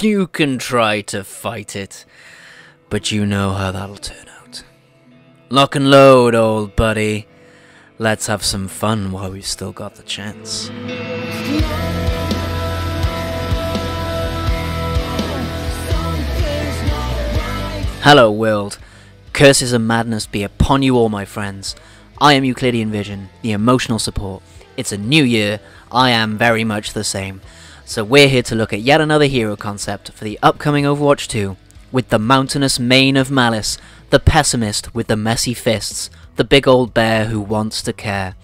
You can try to fight it, but you know how that'll turn out. Lock and load, old buddy. Let's have some fun while we've still got the chance. Hello world. Curses and madness be upon you all, my friends. I am Euclidean Vision, the emotional support. It's a new year, I am very much the same. So we're here to look at yet another hero concept for the upcoming Overwatch 2, with the mountainous mane of malice, the pessimist with the messy fists, the big old bear who wants to care.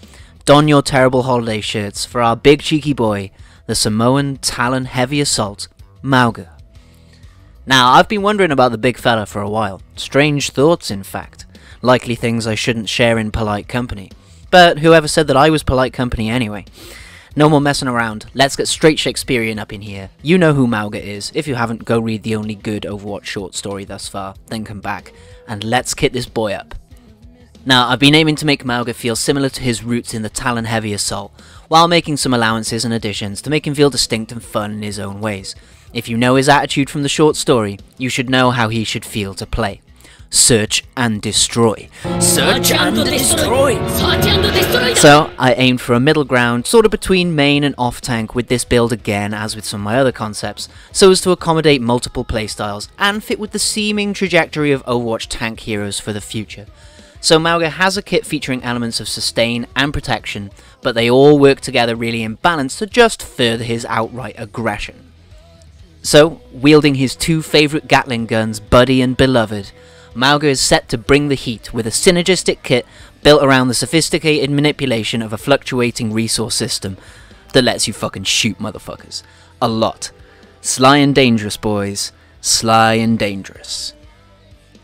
Don your terrible holiday shirts for our big cheeky boy, the Samoan Talon Heavy Assault, Mauga. Now, I've been wondering about the big fella for a while. Strange thoughts, in fact. Likely things I shouldn't share in polite company. But whoever said that I was polite company anyway? No more messing around, let's get straight Shakespearean up in here. You know who Mauga is. If you haven't, go read the only good Overwatch short story thus far, then come back, and let's kit this boy up. Now, I've been aiming to make Mauga feel similar to his roots in the Talon Heavy Assault, while making some allowances and additions to make him feel distinct and fun in his own ways. If you know his attitude from the short story, you should know how he should feel to play. Search and destroy. Search and destroy! So, I aimed for a middle ground, sort of between main and off tank with this build again, as with some of my other concepts, so as to accommodate multiple playstyles, and fit with the seeming trajectory of Overwatch tank heroes for the future. So Mauga has a kit featuring elements of sustain and protection, but they all work together really in balance to just further his outright aggression. So, wielding his two favourite Gatling guns, Buddy and Beloved, Mauga is set to bring the heat with a synergistic kit built around the sophisticated manipulation of a fluctuating resource system that lets you fucking shoot motherfuckers. A lot. Sly and dangerous, boys. Sly and dangerous.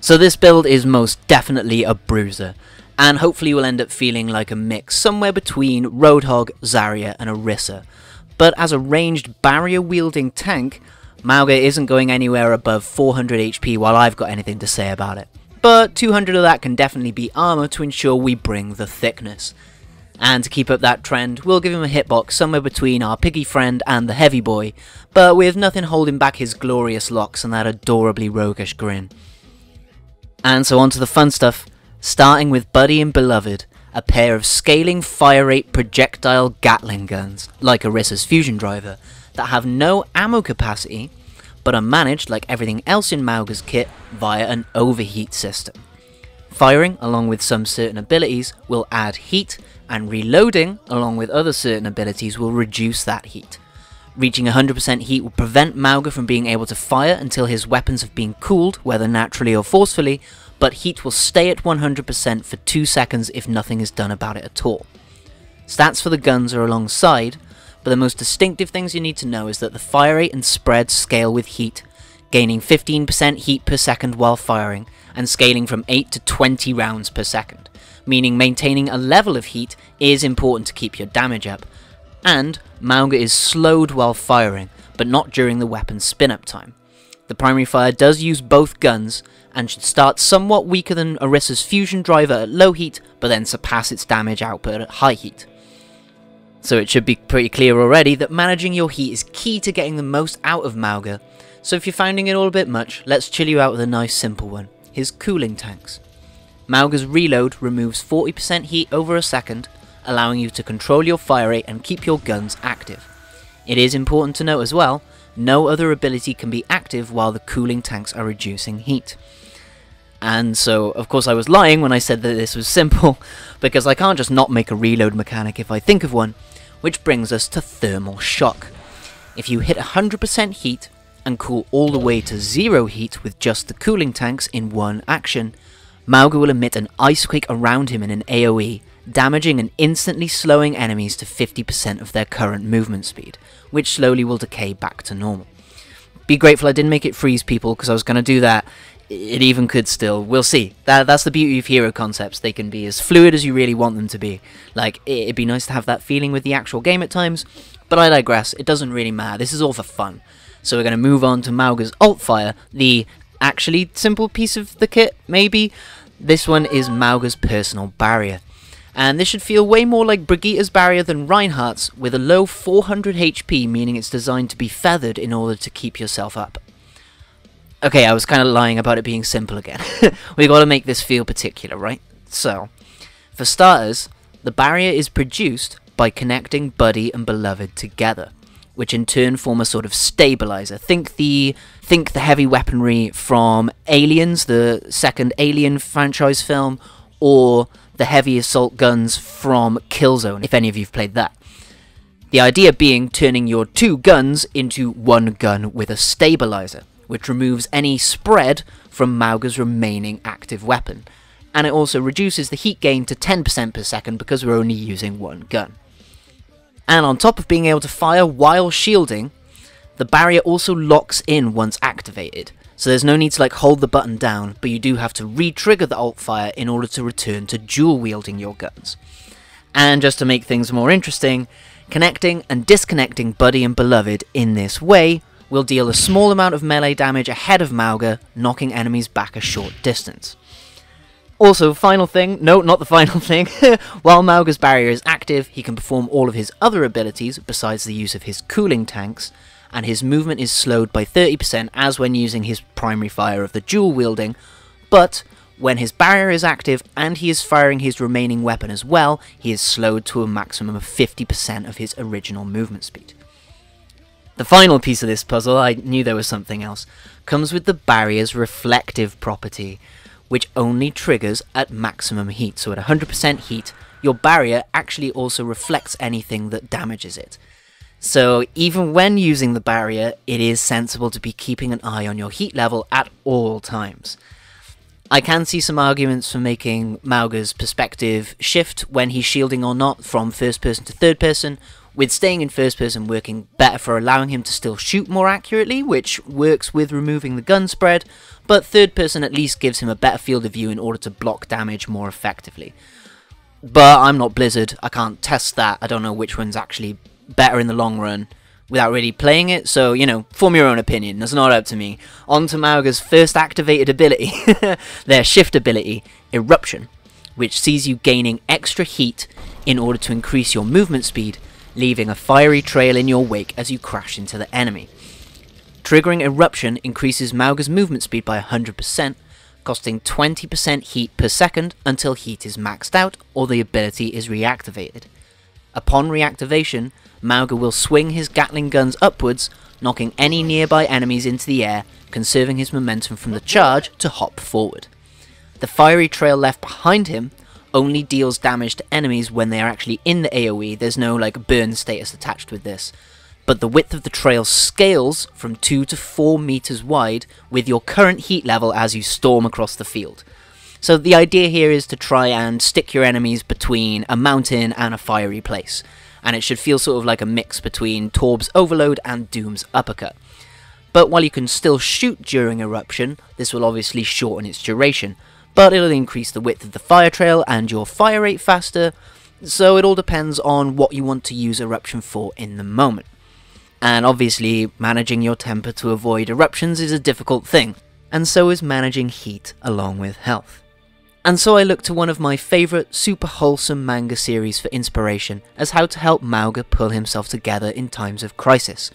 So this build is most definitely a bruiser, and hopefully will end up feeling like a mix somewhere between Roadhog, Zarya and Orisa. But as a ranged barrier-wielding tank, Mauga isn't going anywhere above 400 HP while I've got anything to say about it. But 200 of that can definitely be armor to ensure we bring the thickness. And to keep up that trend, we'll give him a hitbox somewhere between our piggy friend and the heavy boy, but with nothing holding back his glorious locks and that adorably roguish grin. And so on to the fun stuff, starting with Buddy and Beloved, a pair of scaling fire rate projectile Gatling guns, like Orisa's fusion driver, that have no ammo capacity, but are managed like everything else in Mauga's kit via an overheat system. Firing, along with some certain abilities, will add heat, and reloading, along with other certain abilities, will reduce that heat. Reaching 100% heat will prevent Mauga from being able to fire until his weapons have been cooled, whether naturally or forcefully, but heat will stay at 100% for 2 seconds if nothing is done about it at all. Stats for the guns are alongside, but the most distinctive things you need to know is that the fire rate and spread scale with heat, gaining 15% heat per second while firing, and scaling from 8 to 20 rounds per second, meaning maintaining a level of heat is important to keep your damage up. And Mauga is slowed while firing, but not during the weapon's spin-up time. The primary fire does use both guns, and should start somewhat weaker than Orisa's fusion driver at low heat, but then surpass its damage output at high heat. So it should be pretty clear already that managing your heat is key to getting the most out of Mauga, so if you're finding it all a bit much, let's chill you out with a nice simple one, his cooling tanks. Mauga's reload removes 40% heat over a second, allowing you to control your fire rate and keep your guns active. It is important to note as well, no other ability can be active while the cooling tanks are reducing heat. And so, of course I was lying when I said that this was simple, because I can't just not make a reload mechanic if I think of one, which brings us to thermal shock. If you hit 100% heat, and cool all the way to 0 heat with just the cooling tanks in one action, Mauga will emit an ice quake around him in an AoE, damaging and instantly slowing enemies to 50% of their current movement speed, which slowly will decay back to normal. Be grateful I didn't make it freeze people, because I was going to do that. It even could still. We'll see. That's the beauty of hero concepts. They can be as fluid as you really want them to be. Like, it'd be nice to have that feeling with the actual game at times, but I digress. It doesn't really matter. This is all for fun. So we're going to move on to Mauga's alt fire, the actually simple piece of the kit, maybe. This one is Mauga's personal barrier. And this should feel way more like Brigitte's barrier than Reinhardt's, with a low 400 HP, meaning it's designed to be feathered in order to keep yourself up Okay, I was kind of lying about it being simple again. We got to make this feel particular, right? So, for starters, the barrier is produced by connecting Buddy and Beloved together, which in turn form a sort of stabilizer. Think the heavy weaponry from Aliens, the second Alien franchise film, or the heavy assault guns from Killzone, if any of you've played that. The idea being turning your two guns into one gun with a stabilizer, which removes any spread from Mauga's remaining active weapon. And it also reduces the heat gain to 10% per second because we're only using one gun. And on top of being able to fire while shielding, the barrier also locks in once activated. So there's no need to hold the button down, but you do have to re-trigger the alt fire in order to return to dual wielding your guns. And just to make things more interesting, connecting and disconnecting Buddy and Beloved in this way will deal a small amount of melee damage ahead of Mauga, knocking enemies back a short distance. Also, final thing, no, not the final thing, while Mauga's barrier is active, he can perform all of his other abilities besides the use of his cooling tanks, and his movement is slowed by 30% as when using his primary fire of the dual wielding, but when his barrier is active and he is firing his remaining weapon as well, he is slowed to a maximum of 50% of his original movement speed. The final piece of this puzzle, I knew there was something else, comes with the barrier's reflective property, which only triggers at maximum heat. So at 100% heat, your barrier actually also reflects anything that damages it. So even when using the barrier, it is sensible to be keeping an eye on your heat level at all times. I can see some arguments for making Mauga's perspective shift when he's shielding or not from first person to third person, with staying in first person working better for allowing him to still shoot more accurately, which works with removing the gun spread, but third person at least gives him a better field of view in order to block damage more effectively. But I'm not Blizzard, I can't test that, I don't know which one's actually better in the long run without really playing it, so, form your own opinion, that's not up to me. On to Mauga's first activated ability, their shift ability, Eruption, which sees you gaining extra heat in order to increase your movement speed, leaving a fiery trail in your wake as you crash into the enemy. Triggering Eruption increases Mauga's movement speed by 100%, costing 20% heat per second until heat is maxed out or the ability is reactivated. Upon reactivation, Mauga will swing his Gatling guns upwards, knocking any nearby enemies into the air, conserving his momentum from the charge to hop forward. The fiery trail left behind him only deals damage to enemies when they are actually in the AoE, there's no burn status attached with this. But the width of the trail scales from 2 to 4 meters wide with your current heat level as you storm across the field. So the idea here is to try and stick your enemies between a mountain and a fiery place, and it should feel sort of like a mix between Torb's Overload and Doom's Uppercut. But while you can still shoot during Eruption, this will obviously shorten its duration, but it'll increase the width of the fire trail and your fire rate faster, so it all depends on what you want to use Eruption for in the moment. And obviously, managing your temper to avoid eruptions is a difficult thing, and so is managing heat along with health. And so I looked to one of my favourite super wholesome manga series for inspiration as how to help Mauga pull himself together in times of crisis.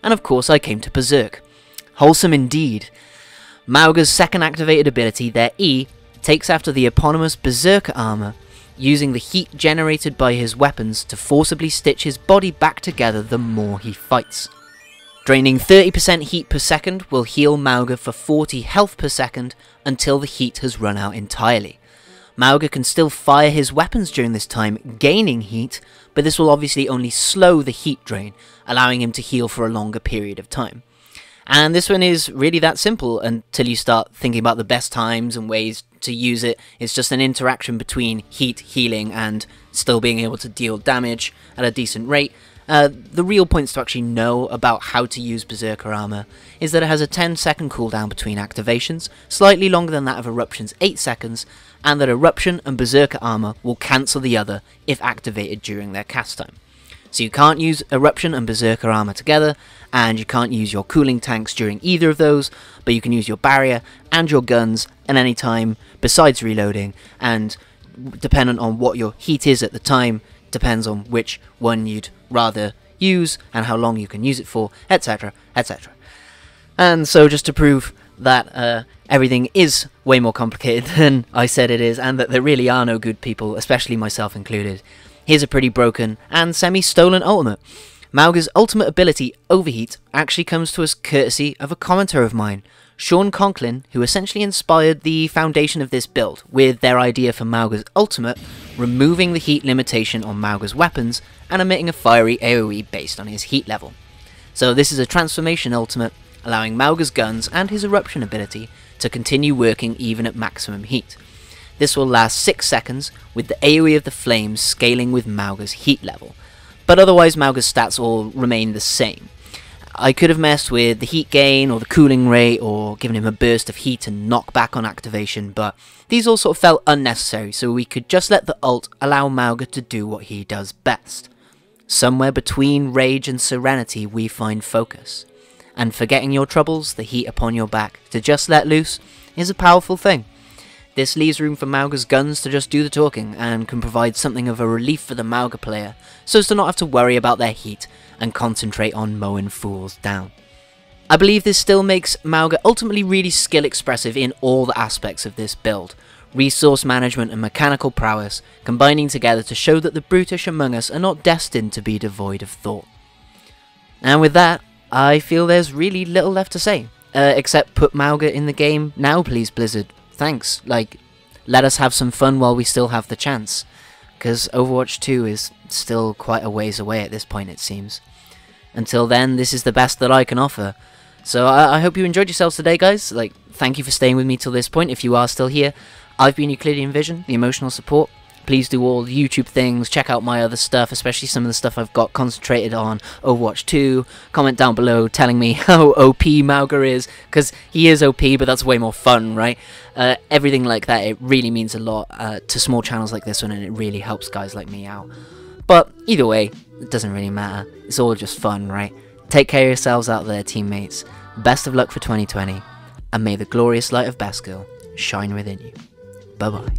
And of course I came to Berserk. Wholesome indeed. Mauga's second activated ability, their E, takes after the eponymous Berserker armor, using the heat generated by his weapons to forcibly stitch his body back together the more he fights. Draining 30% heat per second will heal Mauga for 40 health per second until the heat has run out entirely. Mauga can still fire his weapons during this time, gaining heat, but this will obviously only slow the heat drain, allowing him to heal for a longer period of time. And this one is really that simple until you start thinking about the best times and ways to use it. It's just an interaction between heat, healing, and still being able to deal damage at a decent rate. The real points to actually know about how to use Berserker armor is that it has a 10-second cooldown between activations, slightly longer than that of Eruption's 8 seconds, and that Eruption and Berserker armor will cancel the other if activated during their cast time. So you can't use Eruption and Berserker armor together, and you can't use your cooling tanks during either of those, but you can use your barrier and your guns at any time besides reloading, and dependent on what your heat is at the time, depends on which one you'd rather use and how long you can use it for, etc, etc. And so just to prove that everything is way more complicated than I said it is, and that there really are no good people, especially myself included. Here's a pretty broken and semi-stolen ultimate. Mauga's ultimate ability, Overheat, actually comes to us courtesy of a commenter of mine, Sean Conklin, who essentially inspired the foundation of this build, with their idea for Mauga's ultimate, removing the heat limitation on Mauga's weapons and emitting a fiery AoE based on his heat level. So this is a transformation ultimate, allowing Mauga's guns and his eruption ability to continue working even at maximum heat. This will last 6 seconds, with the AoE of the flames scaling with Mauga's heat level, but otherwise Mauga's stats all remain the same. I could have messed with the heat gain or the cooling rate or given him a burst of heat and knockback on activation, but these all sort of felt unnecessary, so we could just let the ult allow Mauga to do what he does best. Somewhere between rage and serenity we find focus. And forgetting your troubles, the heat upon your back, to just let loose, is a powerful thing. This leaves room for Mauga's guns to just do the talking, and can provide something of a relief for the Mauga player, so as to not have to worry about their heat, and concentrate on mowing fools down. I believe this still makes Mauga ultimately really skill expressive in all the aspects of this build, resource management and mechanical prowess combining together to show that the brutish among us are not destined to be devoid of thought. And with that, I feel there's really little left to say, except put Mauga in the game now please Blizzard. Thanks, let us have some fun while we still have the chance, because Overwatch 2 is still quite a ways away at this point it seems. Until then, this is the best that I can offer. So I hope you enjoyed yourselves today, guys. Thank you for staying with me till this point if you are still here. I've been Euclidean Vision, the emotional support. Please do all YouTube things, check out my other stuff, especially some of the stuff I've got concentrated on Overwatch 2. Comment down below telling me how OP Mauga is, because he is OP, but that's way more fun, right? Everything like that, it really means a lot to small channels like this one, and it really helps guys like me out. But either way, it doesn't really matter. It's all just fun, right? Take care of yourselves out there, teammates. Best of luck for 2020, and may the glorious light of Baskerville shine within you. Bye-bye.